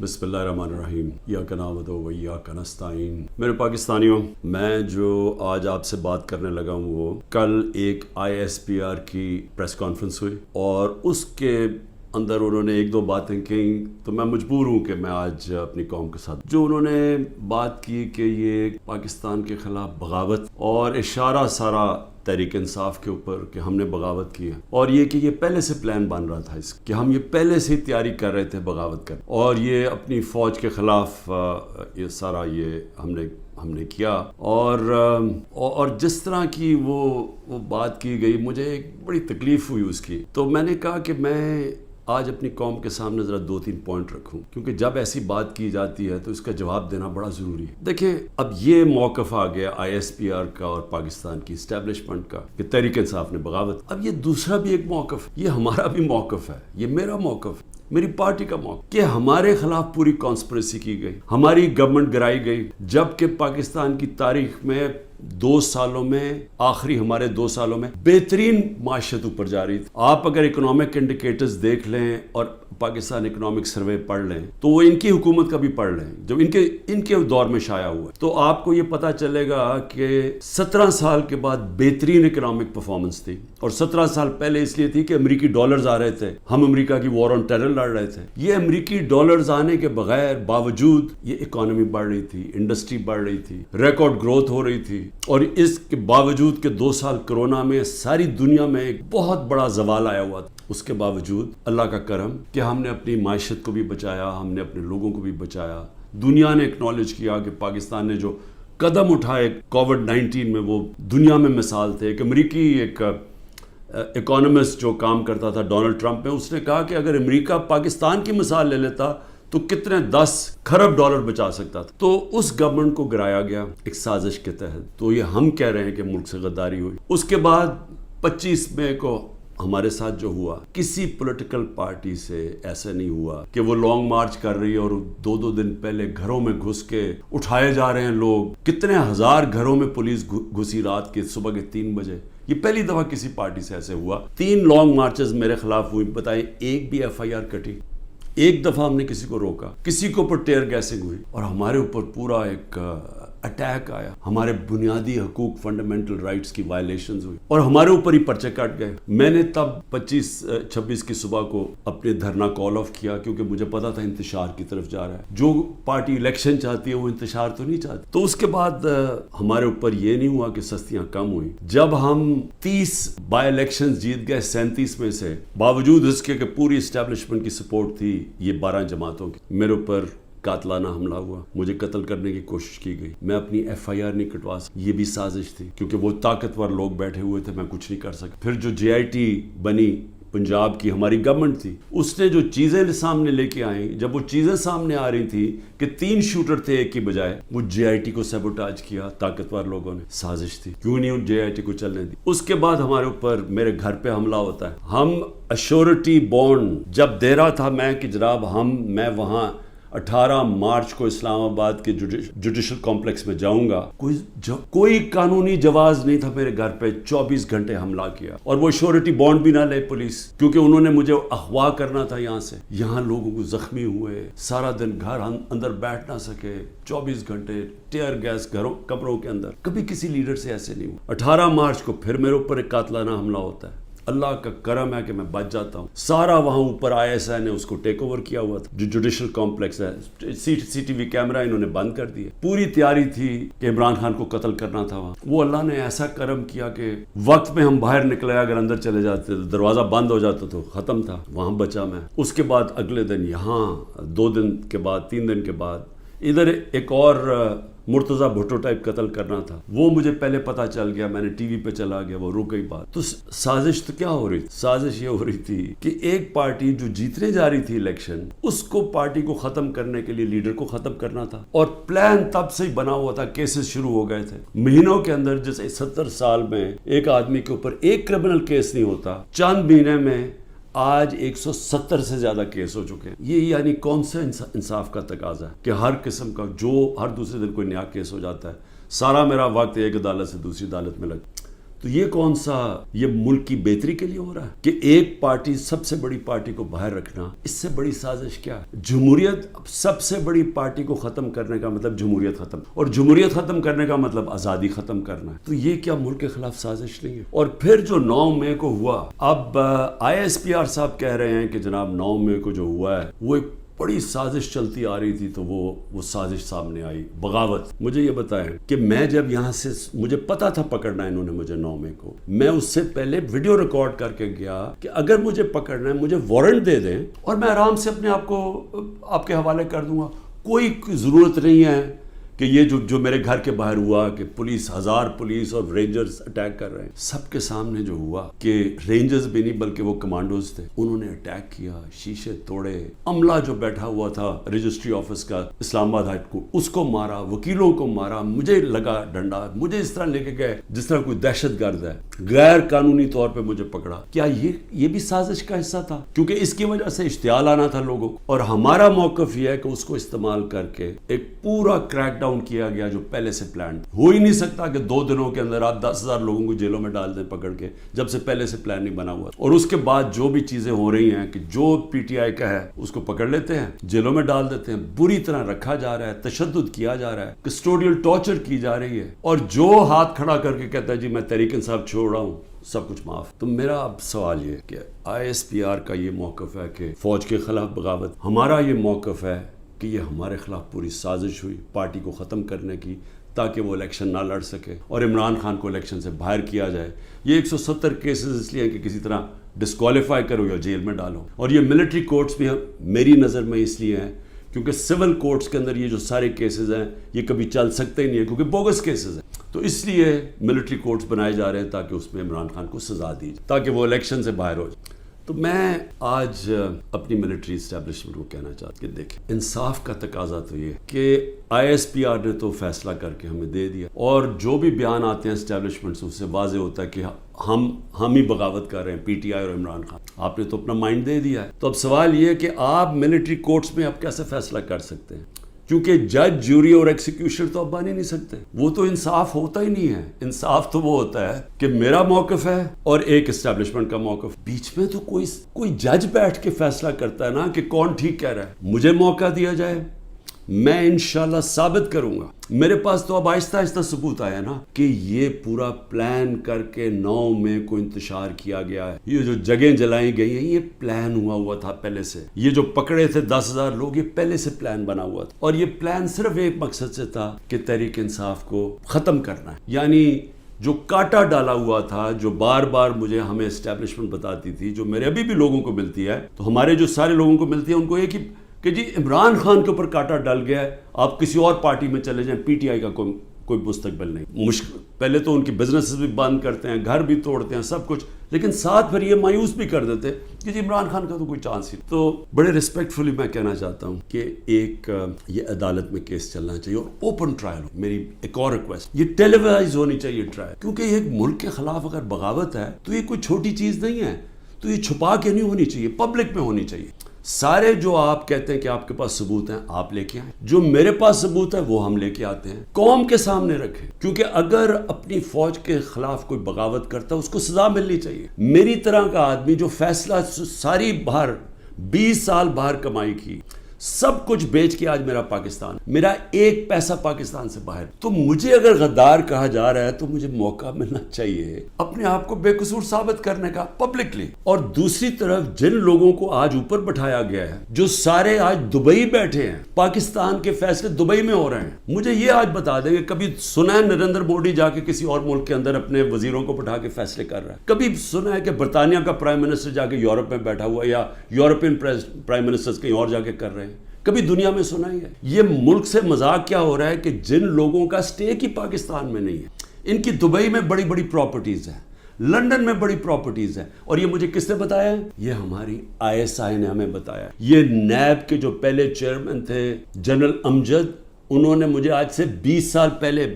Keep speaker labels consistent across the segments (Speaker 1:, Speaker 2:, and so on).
Speaker 1: بسم اللہ الرحمن الرحیم ایاک نعبد و ایاک نستعین۔ میرے پاکستانیوں، میں جو آج آپ سے بات کرنے لگا ہوں وہ کل ایک ISPR کی پریس کانفرنس ہوئی اور اس کے اندر انہوں نے ایک دو باتیں کہیں تو میں مجبور ہوں کہ میں آج اپنی قوم کے ساتھ جو انہوں نے بات کی کہ یہ پاکستان کے خلاف بغاوت اور اشارہ سارا تحریک انصاف کے اوپر کہ ہم نے بغاوت کی ہے، اور یہ کہ یہ پہلے سے پلان بن رہا تھا اس کہ ہم یہ پہلے سے تیاری کر رہے تھے بغاوت کر، اور یہ اپنی فوج کے خلاف یہ سارا یہ ہم نے کیا، اور جس طرح کی وہ بات کی گئی مجھے ایک بڑی تکلیف ہوئی اس کی۔ تو میں نے کہا کہ میں آج اپنی قوم کے سامنے ذرا 2-3 پوائنٹ رکھوں، کیونکہ جب ایسی بات کی جاتی ہے تو اس کا جواب دینا بڑا ضروری ہے۔ دیکھیں، اب یہ موقف آ گیا ISPR کا اور پاکستان کی اسٹیبلشمنٹ کا کہ تحریک انصاف نے بغاوت۔ اب یہ دوسرا بھی ایک موقف، یہ ہمارا بھی موقف ہے، یہ میرا موقف، میری پارٹی کا موقف کہ ہمارے خلاف پوری کانسپریسی کی گئی، ہماری گورنمنٹ گرائی گئی، جبکہ پاکستان کی تاریخ میں 2 سالوں میں ہمارے 2 سالوں میں بہترین معیشت اوپر جا رہی تھی۔ آپ اگر اکنامک انڈیکیٹرز دیکھ لیں اور پاکستان اکنامک سروے پڑھ لیں تو وہ ان کی حکومت کا بھی پڑھ لیں جو ان کے دور میں شائع ہوا ہے، تو آپ کو یہ پتہ چلے گا کہ 17 سال کے بعد بہترین اکنامک پرفارمنس تھی، اور 17 سال پہلے اس لیے تھی کہ امریکی ڈالرز آ رہے تھے، ہم امریکہ کی وار آن ٹیرر لڑ رہے تھے۔ یہ امریکی ڈالرز آنے کے باوجود یہ اکانومی بڑھ رہی تھی، انڈسٹری بڑھ رہی تھی، ریکارڈ گروتھ ہو رہی تھی، اور اس کے باوجود کہ 2 سال کرونا میں ساری دنیا میں ایک بہت بڑا زوال آیا ہوا تھا، اس کے باوجود اللہ کا کرم کہ ہم نے اپنی معیشت کو بھی بچایا، ہم نے اپنے لوگوں کو بھی بچایا۔ دنیا نے اکنالج کیا کہ پاکستان نے جو قدم اٹھائے کووڈ-19 میں وہ دنیا میں مثال تھے۔ ایک امریکی اکانومسٹ جو کام کرتا تھا ڈونلڈ ٹرمپ میں، اس نے کہا کہ اگر امریکہ پاکستان کی مثال لے لیتا تو کتنے 10 کھرب ڈالر بچا سکتا تھا۔ تو اس گورنمنٹ کو گرایا گیا ایک سازش کے تحت۔ تو یہ ہم کہہ رہے ہیں کہ ملک سے غداری ہوئی۔ اس کے بعد 25 مئی کو ہمارے ساتھ جو ہوا، کسی پولیٹیکل پارٹی سے ایسا نہیں ہوا کہ وہ لانگ مارچ کر رہی ہے اور 2 دن پہلے گھروں میں گھس کے اٹھائے جا رہے ہیں لوگ، کتنے ہزار گھروں میں پولیس گھسی رات کے صبح کے 3 بجے۔ یہ پہلی دفعہ کسی پارٹی سے ایسے ہوا۔ 3 لانگ مارچز میرے خلاف ہوئی، بتائیں ایک بھی FIR کٹی؟ ایک دفعہ ہم نے کسی کو روکا، کسی کے اوپر ٹیئر گیسنگ ہوئی، اور ہمارے اوپر پورا ایک اٹیک آیا، ہمارے بنیادی حقوق فنڈامنٹل رائٹس کی وائلیشنز ہوئی، اور ہمارے اوپر ہی پرچے کٹ گئے۔ میں نے تب 25-26 کی صبح کو اپنے دھرنا کال آف کیا، کیونکہ مجھے پتا تھا انتشار کی طرف جا رہا ہے۔ جو پارٹی الیکشن چاہتی ہے وہ انتشار تو نہیں چاہتی۔ تو اس کے بعد ہمارے اوپر یہ نہیں ہوا کہ سستیاں کم ہوئیں۔ جب ہم 30 بائی الیکشن جیت گئے 37 میں سے، باوجود اس کے کہ پوری اسٹیبلشمنٹ کی سپورٹ تھی یہ 12 جماعتوں کی، میرے اوپر قاتلانہ حملہ ہوا، مجھے قتل کرنے کی کوشش کی گئی۔ میں اپنی FIR نہیں کٹوا سکتا، یہ بھی سازش تھی، کیونکہ وہ طاقتور لوگ بیٹھے ہوئے تھے، میں کچھ نہیں کر سکتا۔ پھر جو JIT بنی پنجاب کی ہماری گورنمنٹ تھی، اس نے جو چیزیں سامنے لے کے آئیں، جب وہ چیزیں سامنے آ رہی تھی کہ 3 شوٹر تھے ایک کی بجائے، وہ JIT کو سیبوٹاج کیا طاقتور لوگوں نے، سازش تھی، کیوں نہیں ان JIT کو چلنے دی۔ اس کے بعد ہمارے اوپر میرے گھر پہ حملہ ہوتا ہے۔ ہم ایشورٹی بانڈ جب دے رہا تھا میں کہ جناب میں وہاں 18 مارچ کو اسلام آباد کے جوڈیشل کمپلیکس میں جاؤں گا، کوئی قانونی جواز نہیں تھا، میرے گھر پہ 24 گھنٹے حملہ کیا، اور وہ شورٹی بانڈ بھی نہ لے پولیس، کیونکہ انہوں نے مجھے اغوا کرنا تھا یہاں لوگوں کو زخمی ہوئے، سارا دن گھر اندر بیٹھ نہ سکے، 24 گھنٹے ٹیئر گیس کمروں کے اندر۔ کبھی کسی لیڈر سے ایسے نہیں ہوا۔ 18 مارچ کو پھر میرے اوپر ایک قاتلانہ حملہ ہوتا ہے۔ اللہ کا کرم ہے کہ میں بچ جاتا ہوں۔ سارا وہاں اوپر ISI نے اس کو ٹیک اوور کیا ہوا تھا، جو جوڈیشل کمپلیکس ہے، CCTV کیمرہ انہوں نے بند کر دیے۔ پوری تیاری تھی کہ عمران خان کو قتل کرنا تھا وہاں۔ وہ اللہ نے ایسا کرم کیا کہ وقت میں ہم باہر نکلے، اگر اندر چلے جاتے تو دروازہ بند ہو جاتا تو ختم تھا، وہاں بچا میں۔ اس کے بعد اگلے دن یہاں 2 دن کے بعد 3 دن کے بعد ادھر ایک اور مرتضیٰ بھٹو ٹائپ قتل کرنا تھا، وہ مجھے پہلے پتا چل گیا، میں نے ٹی وی پہ چلا گیا، وہ رک گئی بات۔ تو سازش تو کیا ہو رہی تھی؟ سازش یہ ہو رہی تھی کہ ایک پارٹی جو جیتنے جا رہی تھی الیکشن، اس کو پارٹی کو ختم کرنے کے لیے لیڈر کو ختم کرنا تھا، اور پلان تب سے ہی بنا ہوا تھا، کیسز شروع ہو گئے تھے مہینوں کے اندر۔ جیسے 70 سال میں ایک آدمی کے اوپر ایک کرمنل کیس نہیں ہوتا، چند مہینے میں آج 170 سے زیادہ کیس ہو چکے ہیں۔ یہ یعنی کون سا انصاف کا تقاضا ہے کہ ہر قسم کا جو ہر دوسرے دن کوئی نیا کیس ہو جاتا ہے، سارا میرا وقت ایک عدالت سے دوسری عدالت میں لگ۔ تو یہ کون سا یہ ملک کی بہتری کے لیے ہو رہا ہے کہ ایک پارٹی سب سے بڑی پارٹی کو باہر رکھنا؟ اس سے بڑی سازش کیا ہے؟ جمہوریت سب سے بڑی پارٹی کو ختم کرنے کا مطلب جمہوریت ختم، اور جمہوریت ختم کرنے کا مطلب آزادی ختم کرنا ہے. تو یہ کیا ملک کے خلاف سازش نہیں ہے؟ اور پھر جو 9 مئی کو ہوا، اب ISPR صاحب کہہ رہے ہیں کہ جناب 9 مئی کو جو ہوا ہے وہ ایک بڑی سازش چلتی آ رہی تھی، تو وہ سازش سامنے آئی، بغاوت. مجھے یہ بتائیں کہ میں جب یہاں سے مجھے پتا تھا پکڑنا انہوں نے مجھے 9 مئی کو، میں اس سے پہلے ویڈیو ریکارڈ کر کے گیا کہ اگر مجھے پکڑنا ہے مجھے وارنٹ دے دیں اور میں آرام سے اپنے آپ کو آپ کے حوالے کر دوں گا. کوئی ضرورت نہیں ہے کہ یہ جو میرے گھر کے باہر ہوا کہ پولیس 1000 پولیس اور رینجرز اٹیک کر رہے ہیں. سب کے سامنے جو ہوا کہ رینجرز بھی نہیں بلکہ وہ کمانڈوز تھے، انہوں نے اٹیک کیا، شیشے توڑے، عملہ جو بیٹھا ہوا تھا رجسٹری آفس کا اسلام آباد ہائی کورٹ اس کو مارا، وکیلوں کو مارا، مجھے لگا ڈنڈا، مجھے اس طرح لے کے گئے جس طرح کوئی دہشت گرد ہے، غیر قانونی طور پہ مجھے پکڑا. کیا یہ بھی سازش کا حصہ تھا؟ کیونکہ اس کی وجہ سے اشتعال آنا تھا لوگوں کو، اور ہمارا موقف یہ ہے کہ اس کو استعمال کر کے ایک پورا کریک ڈاؤن کیا گیا جو پہلے سے پلان ہو ہی نہیں سکتا کہ 2 دنوں کے اندر آپ 10,000 لوگوں کو جیلوں میں ڈال دیں پکڑ کے، جب سے پہلے سے پلان نہیں بنا ہوا. اور اس کے بعد جو بھی چیزیں ہو رہی ہیں کہ جو PTI کا ہے اس کو پکڑ لیتے ہیں، جیلوں میں ڈال دیتے ہیں، بری طرح رکھا جا رہا ہے، تشدد کیا جا رہا ہے، کسٹوڈیل ٹارچر کی جا رہی ہے، اور جو ہاتھ کھڑا کر کے کہتا ہے جی میں تحریک انصاف چھوڑ رہا ہوں سب کچھ معاف. تو میرا اب سوال یہ کہ ISPR کا یہ موقف ہے کہ فوج کے خلاف بغاوت، ہمارا یہ موقف ہے کہ یہ ہمارے خلاف پوری سازش ہوئی پارٹی کو ختم کرنے کی تاکہ وہ الیکشن نہ لڑ سکے اور عمران خان کو الیکشن سے باہر کیا جائے. یہ 170 کیسز اس لیے ہیں کہ کسی طرح ڈسکوالیفائی کرو یا جیل میں ڈالو. اور یہ ملٹری کورٹس بھی میری نظر میں اس لیے ہیں کیونکہ سول کورٹس کے اندر یہ جو سارے کیسز ہیں یہ کبھی چل سکتے ہی نہیں ہیں کیونکہ بوگس کیسز ہیں. تو اس لیے ملٹری کورٹس بنائے جا رہے ہیں تاکہ اس میں عمران خان کو سزا دی جائے تاکہ وہ الیکشن سے باہر ہو جائے. تو میں آج اپنی ملٹری اسٹیبلشمنٹ کو کہنا چاہتا کہ دیکھیں انصاف کا تقاضا تو یہ کہ ISPR نے تو فیصلہ کر کے ہمیں دے دیا، اور جو بھی بیان آتے ہیں اسٹیبلشمنٹ سے اس سے واضح ہوتا ہے کہ ہم ہی بغاوت کر رہے ہیں، PTI اور عمران خان. آپ نے تو اپنا مائنڈ دے دیا ہے. تو اب سوال یہ ہے کہ آپ ملٹری کورٹس میں اب کیسے فیصلہ کر سکتے ہیں؟ کیونکہ جج، جوری اور ایکسیکیوشن تو اب بن ہی نہیں سکتے. وہ تو انصاف ہوتا ہی نہیں ہے. انصاف تو وہ ہوتا ہے کہ میرا موقف ہے اور ایک اسٹیبلشمنٹ کا موقف، بیچ میں تو کوئی جج بیٹھ کے فیصلہ کرتا ہے نا کہ کون ٹھیک کہہ رہا ہے. مجھے موقع دیا جائے، میں انشاءاللہ ثابت کروں گا. میرے پاس تو اب آہستہ آہستہ ثبوت آیا نا کہ یہ پورا پلان کر کے 9 مئی کو انتشار کیا گیا ہے. یہ جو جگہیں جلائی گئی ہیں یہ پلان ہوا تھا پہلے سے. یہ جو پکڑے تھے 10,000 لوگ یہ پہلے سے پلان بنا ہوا تھا، اور یہ پلان صرف ایک مقصد سے تھا کہ تحریک انصاف کو ختم کرنا ہے. یعنی جو کاٹا ڈالا ہوا تھا، جو بار بار مجھے ہمیں اسٹیبلشمنٹ بتاتی تھی، جو میرے ابھی بھی لوگوں کو ملتی ہے، تو ہمارے جو سارے لوگوں کو ملتی ہے ان کو ایک ہی کہ جی عمران خان کے اوپر کاٹا ڈل گیا ہے، آپ کسی اور پارٹی میں چلے جائیں، PTI کا کوئی مستقبل نہیں. مشکل پہلے تو ان کی بزنسز بھی بند کرتے ہیں، گھر بھی توڑتے ہیں، سب کچھ، لیکن ساتھ پھر یہ مایوس بھی کر دیتے کہ جی عمران خان کا تو کوئی چانس ہی. تو بڑے ریسپیکٹفلی میں کہنا چاہتا ہوں کہ ایک یہ عدالت میں کیس چلنا چاہیے اور اوپن ٹرائل. میری ایک اور ریکویسٹ، یہ ٹیلی وائز ہونی چاہیے ٹرائل، کیونکہ یہ ایک ملک کے خلاف اگر بغاوت ہے تو یہ کوئی چھوٹی چیز نہیں ہے. تو یہ چھپا کے نہیں ہونی چاہیے، پبلک میں ہونی چاہیے. سارے جو آپ کہتے ہیں کہ آپ کے پاس ثبوت ہیں آپ لے کے آئیں، جو میرے پاس ثبوت ہے وہ ہم لے کے آتے ہیں، قوم کے سامنے رکھیں. کیونکہ اگر اپنی فوج کے خلاف کوئی بغاوت کرتا ہے اس کو سزا ملنی چاہیے. میری طرح کا آدمی جو فیصلہ ساری باہر 20 سال باہر کمائی کی، سب کچھ بیچ کے آج میرا پاکستان، میرا ایک پیسہ پاکستان سے باہر، تو مجھے اگر غدار کہا جا رہا ہے تو مجھے موقع ملنا چاہیے اپنے آپ کو بے قصور ثابت کرنے کا پبلکلی. اور دوسری طرف جن لوگوں کو آج اوپر بٹھایا گیا ہے، جو سارے آج دبئی بیٹھے ہیں، پاکستان کے فیصلے دبئی میں ہو رہے ہیں، مجھے یہ آج بتا دیں کہ کبھی سنا ہے نریندر مودی جا کے کسی اور ملک کے اندر اپنے وزیروں کو بٹھا کے فیصلے کر رہا ہے؟ کبھی سنا ہے کہ برطانیہ کا پرائم منسٹر جا کے یورپ میں بیٹھا ہوا یا یورپین پرائم منسٹر کہیں اور جا کے کر رہے ہیں؟ کبھی دنیا میں سنا ہی ہے؟ یہ ملک سے مذاق کیا ہو رہا ہے کہ جن لوگوں کا سٹیک ہی پاکستان میں نہیں ہے، ان کی دبئی میں بڑی بڑی پراپرٹیز ہیں، لندن میں بڑی پراپرٹیز ہیں. اور یہ مجھے کس نے بتایا ہے؟ یہ ہماری ISI نے ہمیں بتایا. یہ نیب کے جو پہلے چیئرمین تھے جنرل امجد، انہوں نے مجھے آج سے 20 سال پہلے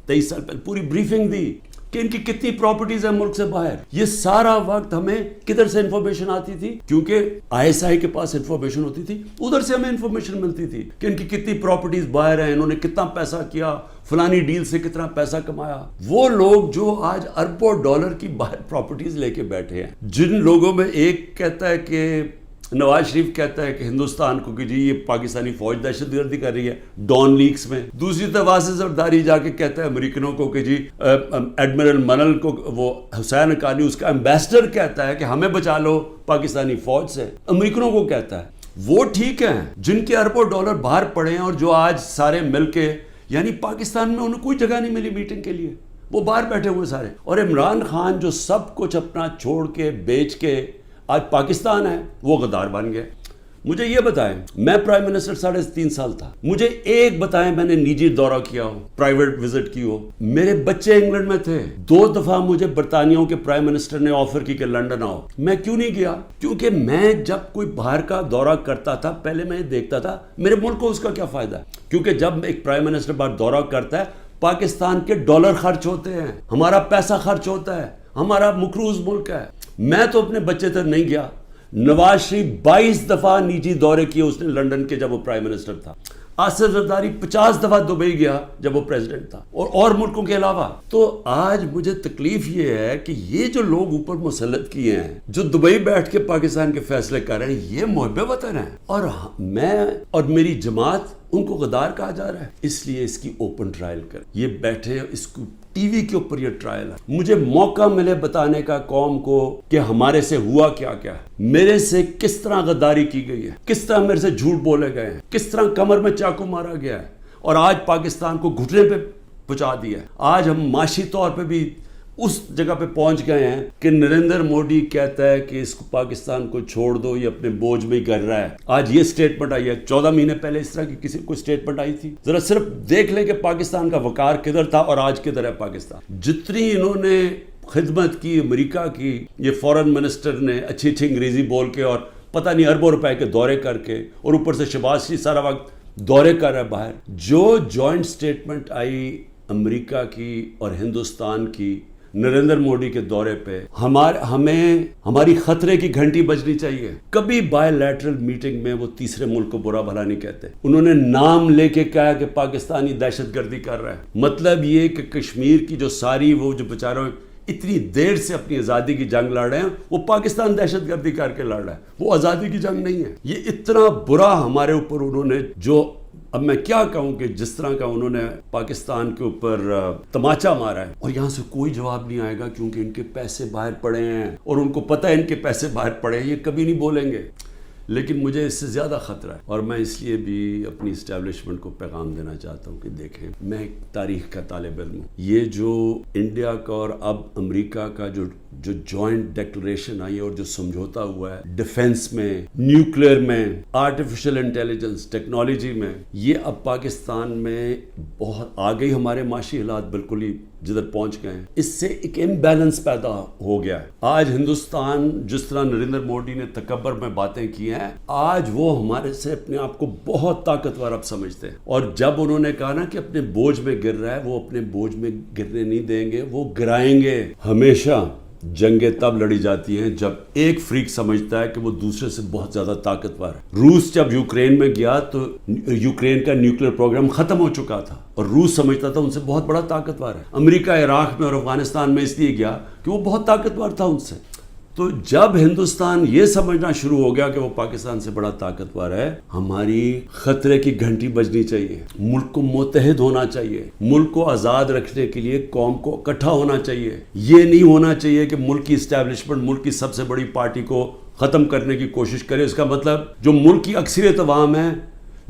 Speaker 1: 23 سال پہلے پوری بریفنگ دی کہ ان کی کتنی پراپرٹیز ہیں ملک سے باہر. یہ سارا وقت ہمیں کدھر سے انفارمیشن آتی تھی؟ کیونکہ ISI کے پاس انفارمیشن ہوتی تھی, ادھر سے ہمیں انفارمیشن ملتی تھی کہ ان کی کتنی پراپرٹیز باہر ہیں, انہوں نے کتنا پیسہ کیا, فلانی ڈیل سے کتنا پیسہ کمایا. وہ لوگ جو آج اربوں ڈالر کی باہر پراپرٹیز لے کے بیٹھے ہیں, جن لوگوں میں ایک کہتا ہے کہ نواز شریف کہتا ہے کہ ہندوستان کو کہ جی یہ پاکستانی فوج دہشت گردی کر رہی ہے ڈان لیکس میں, دوسری طرف واسف زرداری جا کے کہتا ہے امریکنوں کو کہ جی ایڈمرل منل کو, وہ حسین حقانی اس کا ایمبیسڈر کہتا ہے کہ ہمیں بچا لو پاکستانی فوج سے, امریکنوں کو کہتا ہے. وہ ٹھیک ہیں جن کے اربوں ڈالر باہر پڑے ہیں اور جو آج سارے مل کے, یعنی پاکستان میں انہیں کوئی جگہ نہیں ملی میٹنگ کے لیے, وہ باہر بیٹھے ہوئے سارے. اور عمران خان جو سب کچھ اپنا چھوڑ کے بیچ کے آج پاکستان ہے, وہ غدار بن گئے. مجھے یہ بتائیں, میں پرائم منسٹر 3.5 سال تھا, مجھے ایک بتائیں میں نے نجی دورہ کیا ہو, پرائیویٹ وزٹ کی ہو. میرے بچے انگلینڈ میں تھے, 2 دفعہ مجھے برطانیہ کے پرائم منسٹر نے آفر کی کہ لنڈن آؤ, میں کیوں نہیں گیا؟ کیونکہ میں جب کوئی باہر کا دورہ کرتا تھا پہلے میں دیکھتا تھا میرے ملک کو اس کا کیا فائدہ ہے. کیونکہ جب ایک پرائم منسٹر باہر دورہ کرتا ہے, پاکستان کے ڈالر خرچ ہوتے ہیں, ہمارا پیسہ خرچ ہوتا ہے, ہمارا مقروض ملک ہے. میں تو اپنے بچے تک نہیں گیا. نواز شریف 22 دفعہ نجی دورے کیے اس نے لنڈن کے جب وہ پرائم منسٹر تھا. آصف زرداری 50 دفعہ دبئی گیا جب وہ پریزیڈنٹ تھا, اور ملکوں کے علاوہ. تو آج مجھے تکلیف یہ ہے کہ یہ جو لوگ اوپر مسلط کیے ہیں, جو دبئی بیٹھ کے پاکستان کے فیصلے کر رہے ہیں, یہ محب وطن ہیں, اور میں اور میری جماعت ان کو غدار کہا جا رہا ہے. اس لیے اس کی اوپن ٹرائل کر, یہ بیٹھے اس کو ٹی وی کے اوپر یہ ٹرائل ہے. مجھے موقع ملے بتانے کا قوم کو کہ ہمارے سے ہوا کیا کیا ہے, میرے سے کس طرح غداری کی گئی ہے, کس طرح میرے سے جھوٹ بولے گئے ہیں, کس طرح کمر میں چاقو مارا گیا ہے, اور آج پاکستان کو گھٹنے پہ پہنچا دیا ہے. آج ہم معاشی طور پہ بھی اس جگہ پہ پہنچ گئے ہیں کہ نریندر مودی کہتا ہے کہ اس کو پاکستان کو چھوڑ دو, یہ اپنے بوجھ میں ہی کر رہا ہے. آج یہ سٹیٹمنٹ آئی ہے, 14 مہینے پہلے اس طرح کی کسی کوئی سٹیٹمنٹ آئی تھی؟ ذرا صرف دیکھ لیں کہ پاکستان کا وقار کدھر تھا اور آج کدھر ہے پاکستان. جتنی انہوں نے خدمت کی امریکہ کی, یہ فورن منسٹر نے اچھی انگریزی بول کے اور پتہ نہیں اربوں روپے کے دورے کر کے, اور اوپر سے شہباز شریف سارا وقت دورے کر رہا ہے باہر. جو جوائنٹ سٹیٹمنٹ آئی امریکہ کی اور ہندوستان کی نریندر مودی کے دورے پہ, ہمیں ہماری خطرے کی گھنٹی بجنی چاہیے. کبھی بائی لیٹرل میٹنگ میں وہ تیسرے ملک کو برا بھلا نہیں کہتے. انہوں نے نام لے کے کہا کہ پاکستانی دہشت گردی کر رہا ہے. مطلب یہ کہ کشمیر کی جو ساری وہ جو بیچارے اتنی دیر سے اپنی آزادی کی جنگ لڑ رہے ہیں, وہ پاکستان دہشت گردی کر کے لڑ رہا ہے, وہ آزادی کی جنگ نہیں ہے. یہ اتنا برا ہمارے اوپر انہوں نے, جو اب میں کیا کہوں کہ جس طرح کا انہوں نے پاکستان کے اوپر تماچا مارا ہے, اور یہاں سے کوئی جواب نہیں آئے گا کیونکہ ان کے پیسے باہر پڑے ہیں اور ان کو پتہ ہے ان کے پیسے باہر پڑے ہیں. یہ کبھی نہیں بولیں گے, لیکن مجھے اس سے زیادہ خطرہ ہے. اور میں اس لیے بھی اپنی اسٹیبلشمنٹ کو پیغام دینا چاہتا ہوں کہ دیکھیں, میں ایک تاریخ کا طالب علم ہوں. یہ جو انڈیا کا اور اب امریکہ کا جو جوائنٹ ڈیکلریشن آئی ہے اور جو سمجھوتا ہوا ہے ڈیفنس میں, نیوکلیئر میں, آرٹیفیشل انٹیلیجنس ٹیکنالوجی میں, یہ اب پاکستان میں بہت آگے ہمارے معاشی حالات بالکل ہی جدھر پہنچ گئے ہیں. اس سے ایک امبیلنس پیدا ہو گیا ہے. آج ہندوستان جس طرح نریندر مودی نے تکبر میں باتیں کی ہیں, آج وہ ہمارے سے اپنے آپ کو بہت طاقتور اب سمجھتے ہیں. اور جب انہوں نے کہا نا کہ اپنے بوجھ میں گر رہا ہے, وہ اپنے بوجھ میں گرنے نہیں دیں گے, وہ گرائیں گے. ہمیشہ جنگیں تب لڑی جاتی ہیں جب ایک فریق سمجھتا ہے کہ وہ دوسرے سے بہت زیادہ طاقتور ہے. روس جب یوکرین میں گیا تو یوکرین کا نیوکلیئر پروگرام ختم ہو چکا تھا اور روس سمجھتا تھا ان سے بہت بڑا طاقتور ہے. امریکہ عراق میں اور افغانستان میں اس لیے گیا کہ وہ بہت طاقتور تھا ان سے. تو جب ہندوستان یہ سمجھنا شروع ہو گیا کہ وہ پاکستان سے بڑا طاقتور ہے, ہماری خطرے کی گھنٹی بجنی چاہیے. ملک کو متحد ہونا چاہیے, ملک کو آزاد رکھنے کے لیے قوم کو اکٹھا ہونا چاہیے. یہ نہیں ہونا چاہیے کہ ملک کی اسٹیبلشمنٹ ملک کی سب سے بڑی پارٹی کو ختم کرنے کی کوشش کرے. اس کا مطلب جو ملک کی اکثریت عوام ہے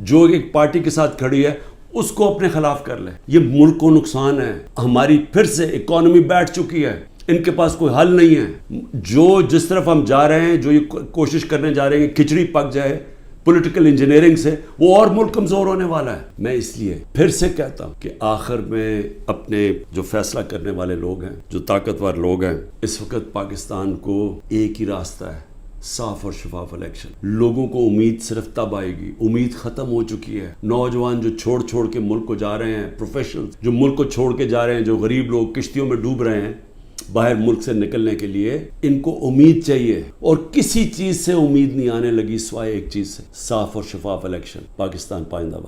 Speaker 1: جو ایک پارٹی کے ساتھ کھڑی ہے اس کو اپنے خلاف کر لے. یہ ملک کو نقصان ہے. ہماری پھر سے اکانومی بیٹھ چکی ہے, ان کے پاس کوئی حل نہیں ہے. جو جس طرف ہم جا رہے ہیں, جو یہ کوشش کرنے جا رہے ہیں کہ کھچڑی پک جائے پولیٹیکل انجینئرنگ سے, وہ اور ملک کمزور ہونے والا ہے. میں اس لیے پھر سے کہتا ہوں کہ آخر میں اپنے جو فیصلہ کرنے والے لوگ ہیں, جو طاقتور لوگ ہیں, اس وقت پاکستان کو ایک ہی راستہ ہے, صاف اور شفاف الیکشن. لوگوں کو امید صرف تب آئے گی, امید ختم ہو چکی ہے. نوجوان جو چھوڑ کے ملک کو جا رہے ہیں, پروفیشنل جو ملک کو چھوڑ کے جا رہے ہیں, جو غریب لوگ کشتیوں میں ڈوب رہے ہیں باہر ملک سے نکلنے کے لیے, ان کو امید چاہیے, اور کسی چیز سے امید نہیں آنے لگی سوائے ایک چیز سے, صاف اور شفاف الیکشن. پاکستان پائندہ باد.